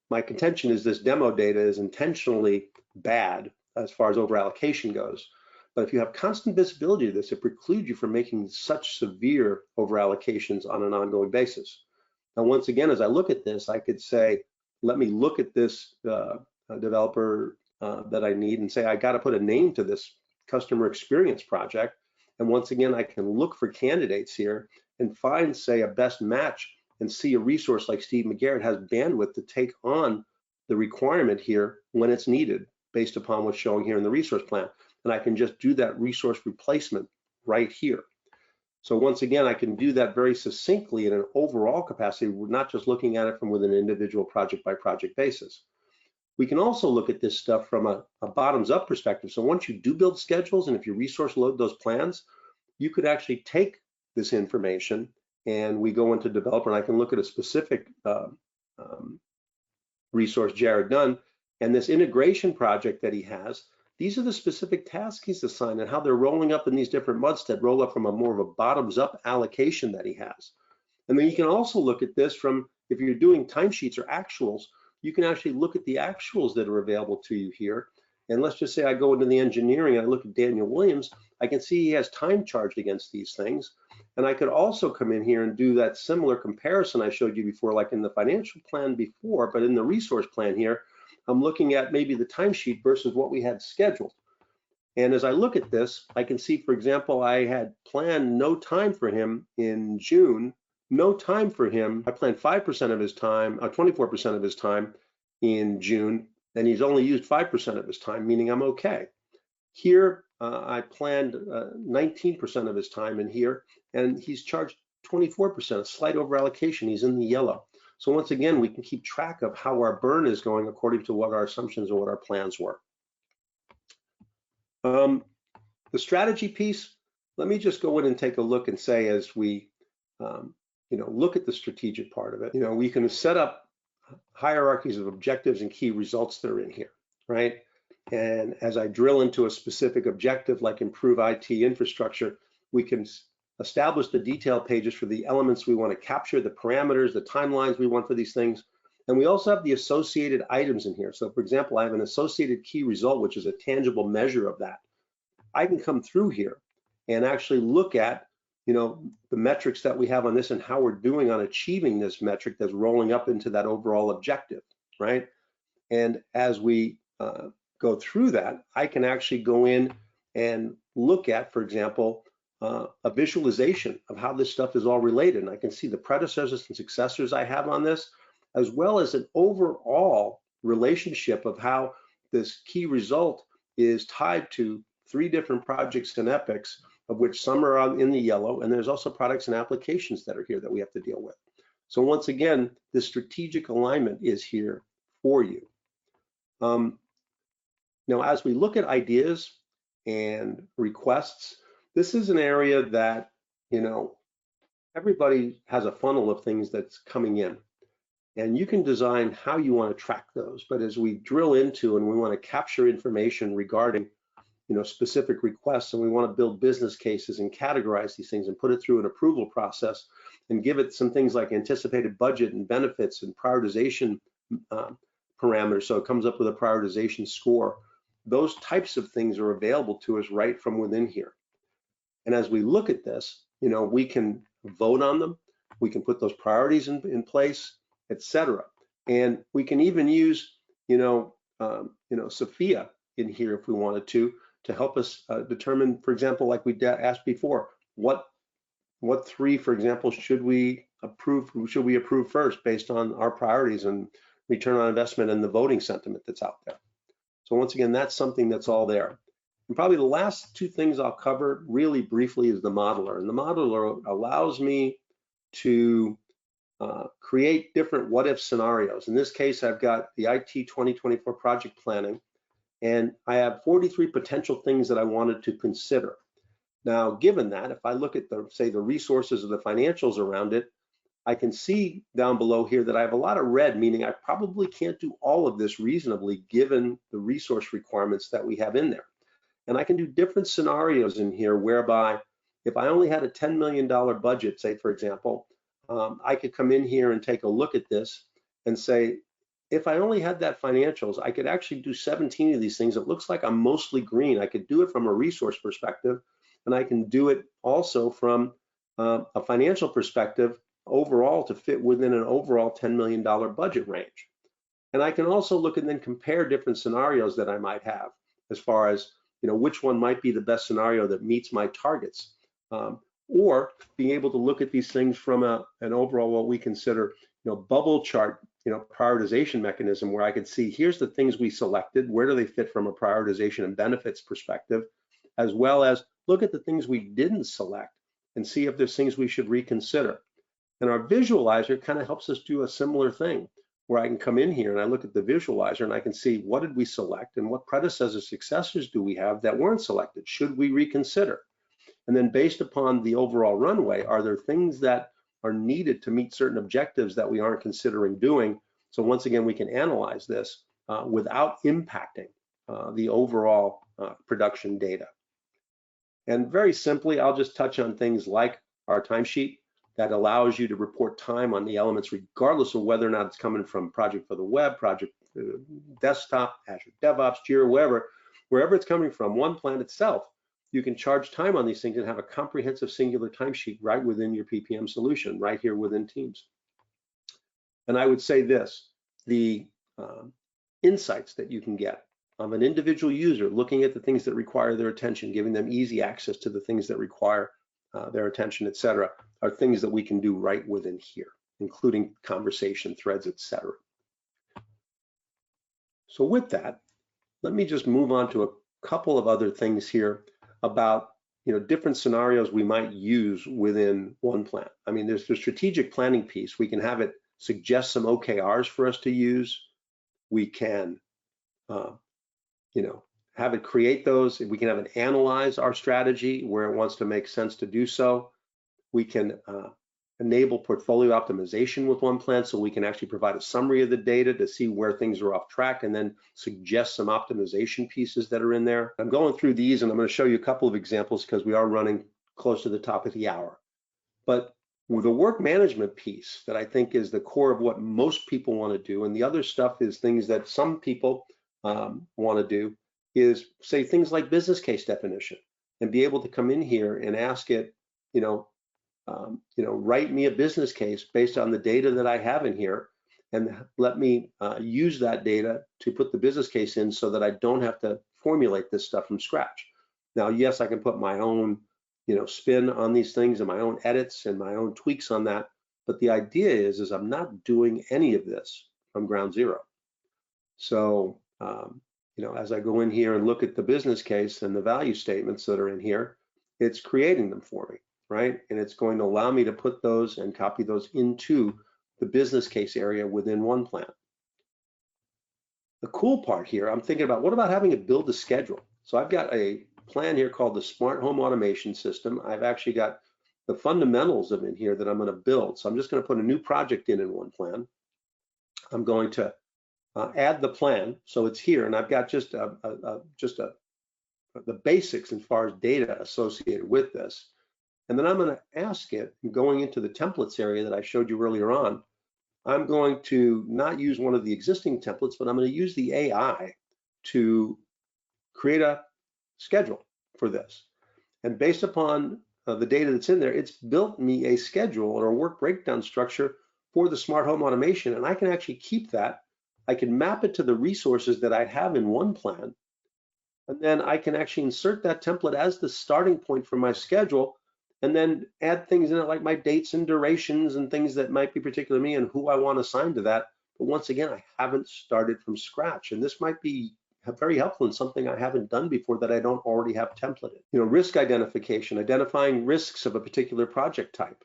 my contention is this demo data is intentionally bad as far as over allocation goes. But if you have constant visibility to this, it precludes you from making such severe over allocations on an ongoing basis. Now, once again, as I look at this, I could say, let me look at this developer that I need and say, I got to put a name to this customer experience project. And once again, I can look for candidates here and find, say, a best match and see a resource like Steve McGarrett has bandwidth to take on the requirement here when it's needed based upon what's showing here in the resource plan. And I can just do that resource replacement right here. So once again, I can do that very succinctly in an overall capacity. We're not just looking at it from within an individual project by project basis. We can also look at this stuff from a bottoms up perspective. So once you do build schedules and if you resource load those plans, you could actually take this information and we go into developer and I can look at a specific resource, Jared Dunn, and this integration project that he has. These are the specific tasks he's assigned and how they're rolling up in these different months that roll up from a more of a bottoms up allocation that he has. And then you can also look at this from, if you're doing timesheets or actuals, you can actually look at the actuals that are available to you here. And let's just say I go into the engineering and I look at Daniel Williams, I can see he has time charged against these things. And I could also come in here and do that similar comparison I showed you before, like in the financial plan before, but in the resource plan here, I'm looking at maybe the timesheet versus what we had scheduled. And as I look at this, I can see, for example, I had planned no time for him in June, no time for him. I planned 5% of his time, 24% of his time in June, and he's only used 5% of his time, meaning I'm okay. Here, I planned 19% of his time in here, and he's charged 24%, a slight over allocation. He's in the yellow. So once again, we can keep track of how our burn is going according to what our assumptions and what our plans were. The strategy piece, let me just go in and take a look and say, as we look at the strategic part of it, we can set up hierarchies of objectives and key results that are in here, right? And as I drill into a specific objective, like improve IT infrastructure, we can establish the detail pages for the elements we want to capture, the parameters, the timelines we want for these things. And we also have the associated items in here. So for example, I have an associated key result, which is a tangible measure of that. I can come through here and actually look at, the metrics that we have on this and how we're doing on achieving this metric that's rolling up into that overall objective, right? And as we go through that, I can actually go in and look at, for example, a visualization of how this stuff is all related. And I can see the predecessors and successors I have on this, as well as an overall relationship of how this key result is tied to 3 different projects and epics, of which some are in the yellow, and there's also products and applications that are here that we have to deal with. So once again, the strategic alignment is here for you. Now, as we look at ideas and requests, this is an area that, everybody has a funnel of things that's coming in. And you can design how you want to track those. But as we drill into and we want to capture information regarding, specific requests, and we want to build business cases and categorize these things and put it through an approval process and give it some things like anticipated budget and benefits and prioritization parameters. So it comes up with a prioritization score. Those types of things are available to us right from within here. And as we look at this, we can vote on them. We can put those priorities in place, etc. And we can even use, Sophia in here if we wanted to help us determine, for example, like we asked before, what 3, for example, should we approve first based on our priorities and return on investment and the voting sentiment that's out there. So once again, that's something that's all there. And probably the last two things I'll cover really briefly is the modeler. And the modeler allows me to create different what-if scenarios. In this case, I've got the IT 2024 project planning, and I have 43 potential things that I wanted to consider. Now, given that, if I look at say the resources or the financials around it, I can see down below here that I have a lot of red, meaning I probably can't do all of this reasonably given the resource requirements that we have in there. And I can do different scenarios in here whereby if I only had a $10 million budget, say for example, I could come in here and take a look at this and say, if I only had that financials, I could actually do 17 of these things. It looks like I'm mostly green. I could do it from a resource perspective, and I can do it also from a financial perspective overall to fit within an overall $10 million budget range. And I can also look and then compare different scenarios that I might have as far as, which one might be the best scenario that meets my targets. Or being able to look at these things from an overall, what we consider, bubble chart, prioritization mechanism, where I could see here's the things we selected, where do they fit from a prioritization and benefits perspective, as well as look at the things we didn't select and see if there's things we should reconsider. And our visualizer kind of helps us do a similar thing, where I can come in here and I look at the visualizer and I can see what did we select and what predecessor successors do we have that weren't selected? Should we reconsider? And then based upon the overall runway, are there things that are needed to meet certain objectives that we aren't considering doing? So once again, we can analyze this without impacting the overall production data. And very simply, I'll just touch on things like our timesheet that allows you to report time on the elements regardless of whether or not it's coming from Project for the Web, Project Desktop, Azure DevOps, Jira, wherever it's coming from, OnePlan itself. You can charge time on these things and have a comprehensive singular timesheet right within your PPM solution, right here within Teams. And I would say this, the insights that you can get of an individual user looking at the things that require their attention, giving them easy access to the things that require their attention, et cetera, are things that we can do right within here, including conversation threads, et cetera. So with that, let me just move on to a couple of other things here about different scenarios we might use within OnePlan. I mean, there's the strategic planning piece. We can have it suggest some OKRs for us to use. We can, have it create those. We can have it analyze our strategy where it wants to make sense to do so. We can enable portfolio optimization with OnePlan, so we can actually provide a summary of the data to see where things are off track and then suggest some optimization pieces that are in there. I'm going through these and I'm going to show you a couple of examples because we are running close to the top of the hour. But with the work management piece that I think is the core of what most people want to do, and the other stuff is things that some people want to do, is say things like business case definition and be able to come in here and ask it, write me a business case based on the data that I have in here, and let me use that data to put the business case in so that I don't have to formulate this stuff from scratch. Now, yes, I can put my own, spin on these things and my own edits and my own tweaks on that, but the idea is I'm not doing any of this from ground zero. So, as I go in here and look at the business case and the value statements that are in here, it's creating them for me. Right? And it's going to allow me to put those and copy those into the business case area within OnePlan. The cool part here, I'm thinking about, what about having it build a schedule? So I've got a plan here called the Smart Home Automation System. I've actually got the fundamentals of it in here that I'm going to build. So I'm just going to put a new project in OnePlan. I'm going to add the plan. So it's here, and I've got just the basics as far as data associated with this. And then I'm going to ask it, going into the templates area that I showed you earlier on, I'm going to not use one of the existing templates, but I'm going to use the AI to create a schedule for this. And based upon the data that's in there, it's built me a schedule or a work breakdown structure for the smart home automation. And I can actually keep that. I can map it to the resources that I have in OnePlan. And then I can actually insert that template as the starting point for my schedule, and then add things in it like my dates and durations and things that might be particular to me and who I want to assign to that. but once again, I haven't started from scratch. And this might be very helpful in something I haven't done before that I don't already have templated. Risk identification, identifying risks of a particular project type.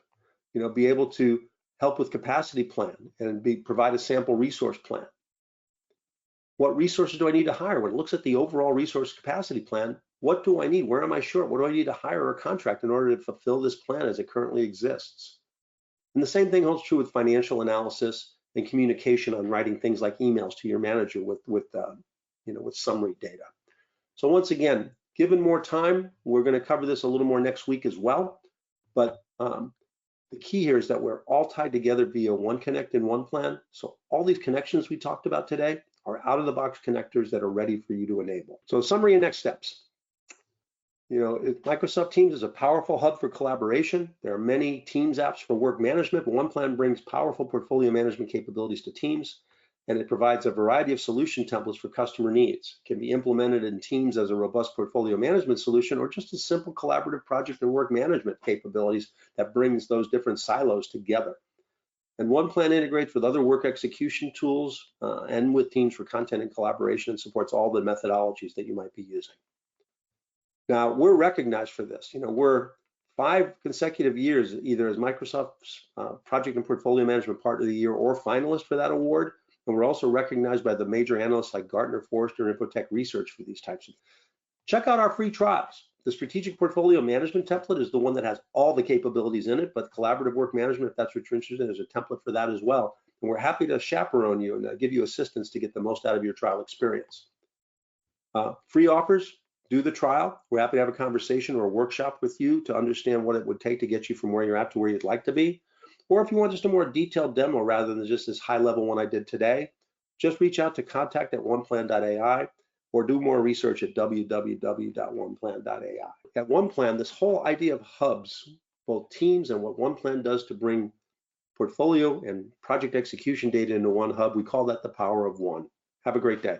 Be able to help with capacity plan and provide a sample resource plan. What resources do I need to hire? When it looks at the overall resource capacity plan, what do I need? Where am I short? What do I need to hire or contract in order to fulfill this plan as it currently exists? And the same thing holds true with financial analysis and communication on writing things like emails to your manager with summary data. So once again, given more time, we're going to cover this a little more next week as well. But the key here is that we're all tied together via OneConnect and OnePlan. So all these connections we talked about today are out-of-the-box connectors that are ready for you to enable. So summary and next steps. Microsoft Teams is a powerful hub for collaboration. There are many Teams apps for work management, but OnePlan brings powerful portfolio management capabilities to Teams, and it provides a variety of solution templates for customer needs. It can be implemented in Teams as a robust portfolio management solution or just a simple collaborative project and work management capabilities that brings those different silos together. And OnePlan integrates with other work execution tools and with Teams for content and collaboration and supports all the methodologies that you might be using. Now, we're recognized for this. We're 5 consecutive years either as Microsoft's Project and Portfolio Management Partner of the Year or finalist for that award. And we're also recognized by the major analysts like Gartner, Forrester, and Infotech Research for these types of. Check out our free trials. The Strategic Portfolio Management template is the one that has all the capabilities in it, but collaborative work management, if that's what you're interested in, there's a template for that as well. And we're happy to chaperone you and give you assistance to get the most out of your trial experience. Free offers. Do the trial. We're happy to have a conversation or a workshop with you to understand what it would take to get you from where you're at to where you'd like to be. Or if you want just a more detailed demo rather than just this high-level one I did today, just reach out to contact@oneplan.ai or do more research at www.oneplan.ai. At OnePlan, this whole idea of hubs, both Teams and what OnePlan does to bring portfolio and project execution data into one hub, we call that the power of one. Have a great day.